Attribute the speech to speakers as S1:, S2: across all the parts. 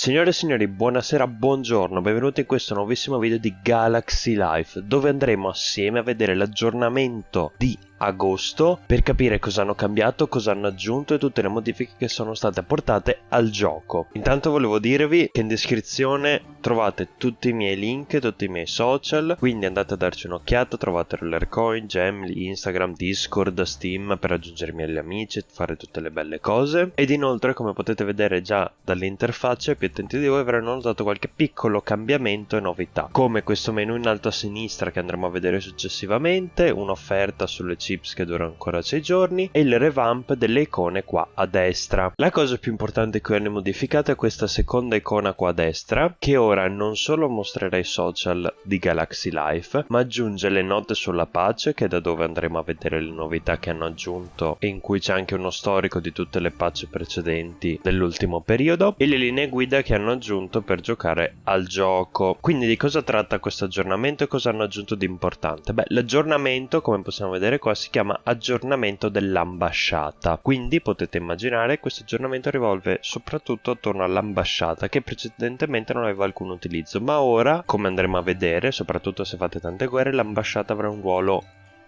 S1: Signore e signori, buonasera, buongiorno, benvenuti in questo nuovissimo video di Galaxy Life, dove andremo assieme a vedere l'aggiornamento di agosto per capire cosa hanno cambiato, cosa hanno aggiunto e tutte le modifiche che sono state apportate al gioco. Intanto volevo dirvi che in descrizione trovate tutti i miei link, tutti i miei social, quindi andate a darci un'occhiata, trovate Rollercoin, Gemly, Instagram, Discord, Steam per aggiungermi agli amici e fare tutte le belle cose. Ed inoltre, come potete vedere già dall'interfaccia, i più attenti di voi avranno notato qualche piccolo cambiamento e novità, come questo menu in alto a sinistra che andremo a vedere successivamente, un'offerta sulle chips che dura ancora 6 giorni e il revamp delle icone qua a destra. La cosa più importante che hanno modificato è questa seconda icona qua a destra, che ora non solo mostrerà i social di Galaxy Life, ma aggiunge le note sulla patch, che è da dove andremo a vedere le novità che hanno aggiunto e in cui c'è anche uno storico di tutte le patch precedenti dell'ultimo periodo, e le linee guida che hanno aggiunto per giocare al gioco. Quindi di cosa tratta questo aggiornamento e cosa hanno aggiunto di importante? Beh, l'aggiornamento, come possiamo vedere qua, si chiama aggiornamento dell'ambasciata, quindi potete immaginare questo aggiornamento rivolve soprattutto attorno all'ambasciata, che precedentemente non aveva alcun utilizzo, ma ora, come andremo a vedere, soprattutto se fate tante guerre, l'ambasciata avrà un ruolo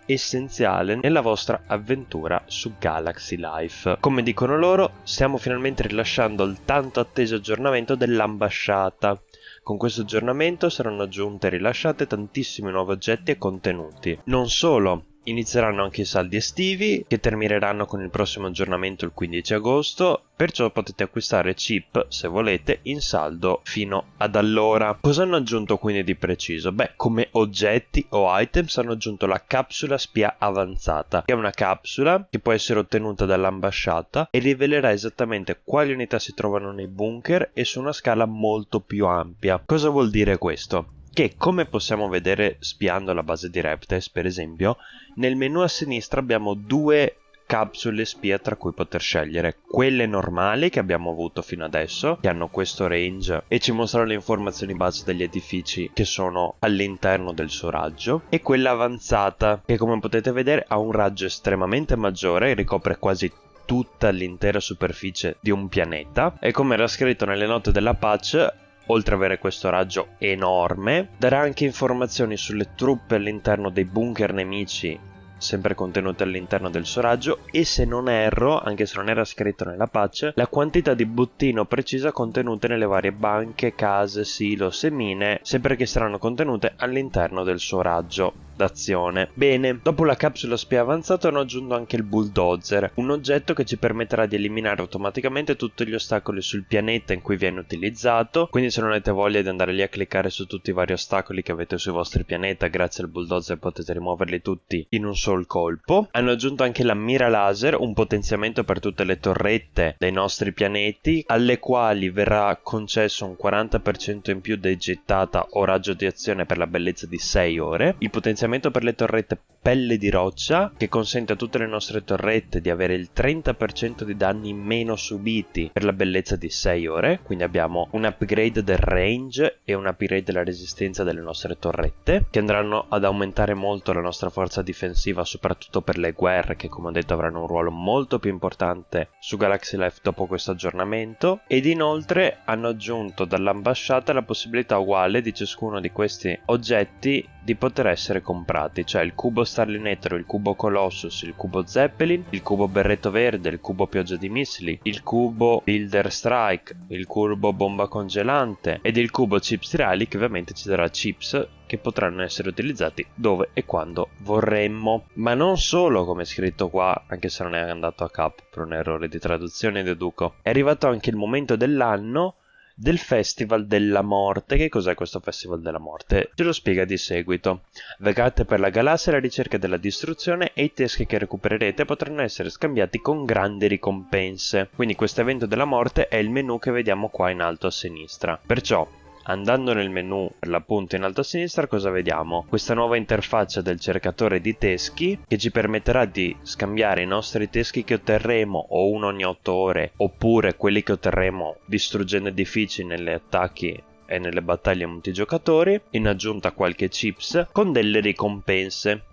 S1: essenziale nella vostra avventura su Galaxy Life. Come dicono loro, stiamo finalmente rilasciando il tanto atteso aggiornamento dell'ambasciata. Con questo aggiornamento saranno aggiunte e rilasciate tantissimi nuovi oggetti e contenuti. Non solo, inizieranno anche i saldi estivi che termineranno con il prossimo aggiornamento il 15 agosto, perciò potete acquistare chip se volete in saldo fino ad allora. Cosa hanno aggiunto quindi di preciso? Beh, come oggetti o items hanno aggiunto la capsula spia avanzata, che è una capsula che può essere ottenuta dall'ambasciata e rivelerà esattamente quali unità si trovano nei bunker e su una scala molto più ampia. Cosa vuol dire questo? Che, come possiamo vedere spiando la base di Reptes per esempio, nel menu a sinistra abbiamo due capsule spia tra cui poter scegliere: quelle normali che abbiamo avuto fino adesso, che hanno questo range e ci mostrano le informazioni base degli edifici che sono all'interno del suo raggio, e quella avanzata che, come potete vedere, ha un raggio estremamente maggiore e ricopre quasi tutta l'intera superficie di un pianeta, e come era scritto nelle note della patch, oltre ad avere questo raggio enorme, darà anche informazioni sulle truppe all'interno dei bunker nemici, sempre contenute all'interno del suo raggio, e se non erro, anche se non era scritto nella patch, la quantità di bottino precisa contenute nelle varie banche, case, silos e mine, sempre che saranno contenute all'interno del suo raggio d'azione. Bene, dopo la capsula spia avanzata hanno aggiunto anche il bulldozer, un oggetto che ci permetterà di eliminare automaticamente tutti gli ostacoli sul pianeta in cui viene utilizzato, quindi se non avete voglia di andare lì a cliccare su tutti i vari ostacoli che avete sui vostri pianeta, grazie al bulldozer potete rimuoverli tutti in un solo colpo. Hanno aggiunto anche la mira laser, un potenziamento per tutte le torrette dei nostri pianeti, alle quali verrà concesso un 40% in più di gettata o raggio di azione per la bellezza di 6 ore. Il potenziamento per le torrette pelle di roccia, che consente a tutte le nostre torrette di avere il 30% di danni meno subiti per la bellezza di 6 ore, quindi abbiamo un upgrade del range e un upgrade della resistenza delle nostre torrette, che andranno ad aumentare molto la nostra forza difensiva, soprattutto per le guerre, che come ho detto avranno un ruolo molto più importante su Galaxy Life dopo questo aggiornamento. Ed inoltre hanno aggiunto dall'ambasciata la possibilità uguale di ciascuno di questi oggetti di poter essere comprati, cioè il cubo Starlinetro, il cubo Colossus, il cubo Zeppelin, il cubo Berretto Verde, il cubo Pioggia di Missili, il cubo Builder Strike, il cubo Bomba Congelante ed il cubo Chips Tirali, che ovviamente ci darà chips che potranno essere utilizzati dove e quando vorremmo. Ma non solo, come è scritto qua, anche se non è andato a capo per un errore di traduzione, deduco. È arrivato anche il momento dell'anno del Festival della Morte. Che cos'è questo Festival della Morte? Ce lo spiega di seguito. Vagate per la galassia alla ricerca della distruzione e i teschi che recupererete potranno essere scambiati con grandi ricompense. Quindi questo evento della morte è il menu che vediamo qua in alto a sinistra. Perciò, andando nel menu per l'appunto in alto a sinistra, cosa vediamo? Questa nuova interfaccia del cercatore di teschi, che ci permetterà di scambiare i nostri teschi che otterremo o uno ogni 8 ore, oppure quelli che otterremo distruggendo edifici negli attacchi e nelle battaglie multigiocatori, in aggiunta a qualche chips, con delle ricompense.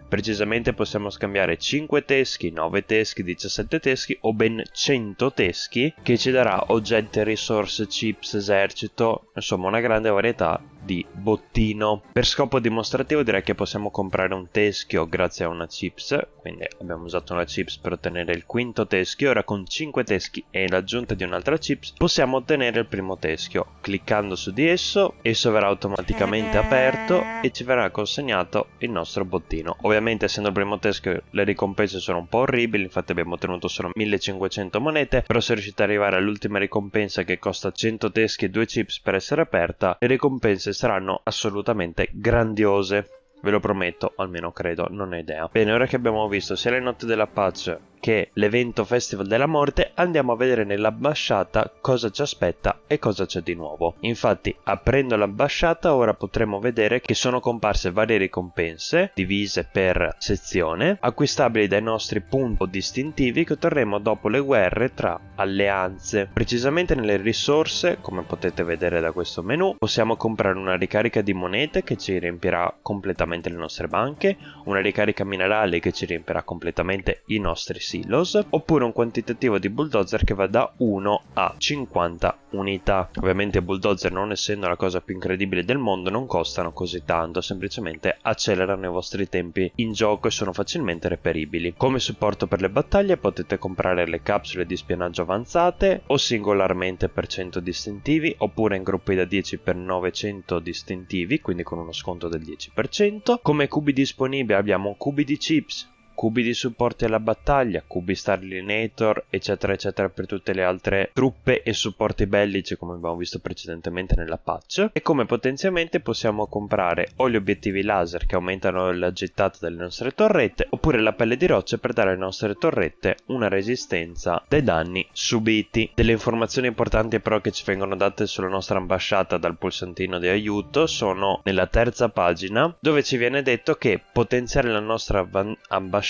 S1: Precisamente possiamo scambiare 5 teschi, 9 teschi, 17 teschi o ben 100 teschi, che ci darà oggetti, risorse, chips, esercito, insomma una grande varietà di bottino. Per scopo dimostrativo direi che possiamo comprare un teschio grazie a una chips, quindi abbiamo usato una chips per ottenere il quinto teschio. Ora con 5 teschi e l'aggiunta di un'altra chips possiamo ottenere il primo teschio. Cliccando su di esso verrà automaticamente aperto e ci verrà consegnato il nostro bottino. Ovviamente essendo il primo teschio le ricompense sono un po' orribili, infatti abbiamo ottenuto solo 1500 monete, però se riuscite ad arrivare all'ultima ricompensa che costa 100 teschi e 2 chips per essere aperta, le ricompense saranno assolutamente grandiose. Ve lo prometto, almeno credo, non ho idea. Bene, ora che abbiamo visto sia le note della pace che l'evento Festival della Morte, andiamo a vedere nell'ambasciata cosa ci aspetta e cosa c'è di nuovo. Infatti, aprendo l'ambasciata ora potremo vedere che sono comparse varie ricompense divise per sezione, acquistabili dai nostri punti distintivi che otterremo dopo le guerre tra alleanze. Precisamente nelle risorse, come potete vedere da questo menu, possiamo comprare una ricarica di monete che ci riempirà completamente le nostre banche, una ricarica minerali che ci riempirà completamente i nostri silos, oppure un quantitativo di bulldozer che va da 1 a 50 unità. Ovviamente i bulldozer, non essendo la cosa più incredibile del mondo, non costano così tanto, semplicemente accelerano i vostri tempi in gioco e sono facilmente reperibili. Come supporto per le battaglie potete comprare le capsule di spionaggio avanzate o singolarmente per 100 distintivi, oppure in gruppi da 10 per 900 distintivi, quindi con uno sconto del 10%. Come cubi disponibili abbiamo cubi di chips, cubi di supporti alla battaglia, cubi Starlinator, eccetera eccetera per tutte le altre truppe e supporti bellici come abbiamo visto precedentemente nella patch. E come potenziamenti possiamo comprare o gli obiettivi laser che aumentano la gittata delle nostre torrette, oppure la pelle di roccia per dare alle nostre torrette una resistenza dai danni subiti. Delle informazioni importanti però che ci vengono date sulla nostra ambasciata dal pulsantino di aiuto sono nella terza pagina, dove ci viene detto che potenziare la nostra ambasciata,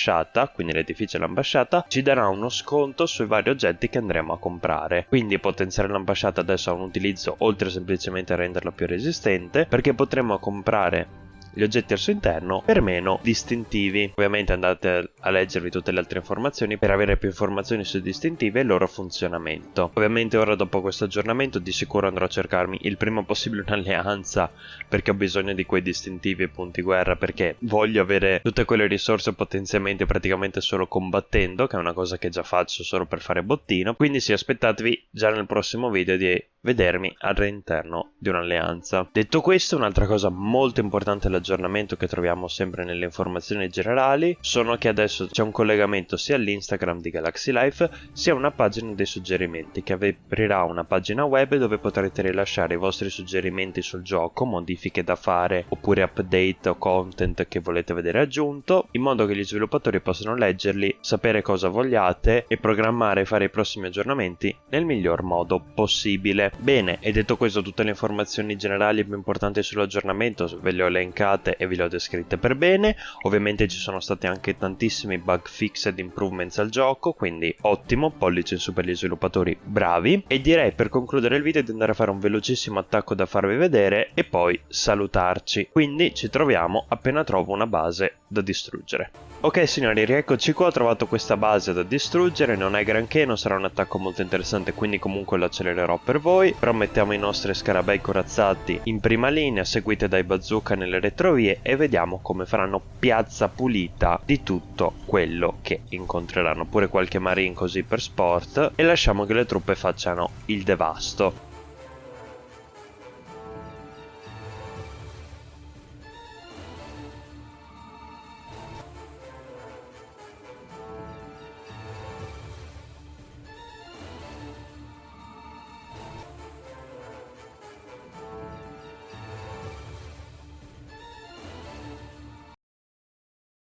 S1: quindi l'edificio e l'ambasciata, ci darà uno sconto sui vari oggetti che andremo a comprare. Quindi potenziare l'ambasciata adesso ha un utilizzo oltre semplicemente a renderla più resistente, perché potremo comprare gli oggetti al suo interno per meno distintivi. Ovviamente andate a leggervi tutte le altre informazioni per avere più informazioni sui distintivi e il loro funzionamento. Ovviamente ora dopo questo aggiornamento di sicuro andrò a cercarmi il prima possibile un'alleanza, perché ho bisogno di quei distintivi e punti guerra, perché voglio avere tutte quelle risorse potenziamenti praticamente solo combattendo, che è una cosa che già faccio solo per fare bottino. Quindi sì, aspettatevi già nel prossimo video di vedermi all'interno di un'alleanza. Detto questo, un'altra cosa molto importante dell'aggiornamento che troviamo sempre nelle informazioni generali sono che adesso c'è un collegamento sia all'Instagram di Galaxy Life sia una pagina dei suggerimenti, che aprirà una pagina web dove potrete rilasciare i vostri suggerimenti sul gioco, modifiche da fare oppure update o content che volete vedere aggiunto, in modo che gli sviluppatori possano leggerli, sapere cosa vogliate e programmare e fare i prossimi aggiornamenti nel miglior modo possibile. Bene, e detto questo, tutte le informazioni generali più importanti sull'aggiornamento ve le ho elencate e ve le ho descritte per bene. Ovviamente ci sono stati anche tantissimi bug fix ed improvements al gioco, quindi ottimo, pollice in su per gli sviluppatori, bravi. E direi per concludere il video di andare a fare un velocissimo attacco da farvi vedere e poi salutarci. Quindi ci troviamo appena trovo una base da distruggere. Ok signori, rieccoci qua, ho trovato questa base da distruggere, non è granché, non sarà un attacco molto interessante, quindi comunque lo accelererò per voi, però mettiamo i nostri scarabei corazzati in prima linea, seguite dai bazooka nelle retrovie e vediamo come faranno piazza pulita di tutto quello che incontreranno, pure qualche marine così per sport, e lasciamo che le truppe facciano il devasto.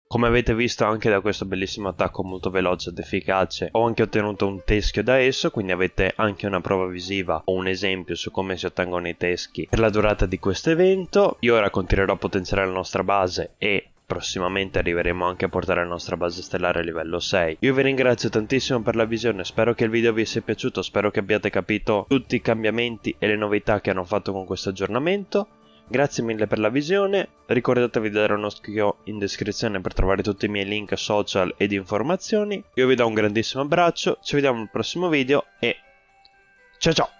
S1: Come avete visto anche da questo bellissimo attacco molto veloce ed efficace, ho anche ottenuto un teschio da esso, quindi avete anche una prova visiva o un esempio su come si ottengono i teschi per la durata di questo evento. Io ora continuerò a potenziare la nostra base e prossimamente arriveremo anche a portare la nostra base stellare a livello 6. Io vi ringrazio tantissimo per la visione, spero che il video vi sia piaciuto, spero che abbiate capito tutti i cambiamenti e le novità che hanno fatto con questo aggiornamento. Grazie mille per la visione, ricordatevi di dare uno occhio in descrizione per trovare tutti i miei link social ed informazioni. Io vi do un grandissimo abbraccio, ci vediamo al prossimo video e ciao ciao!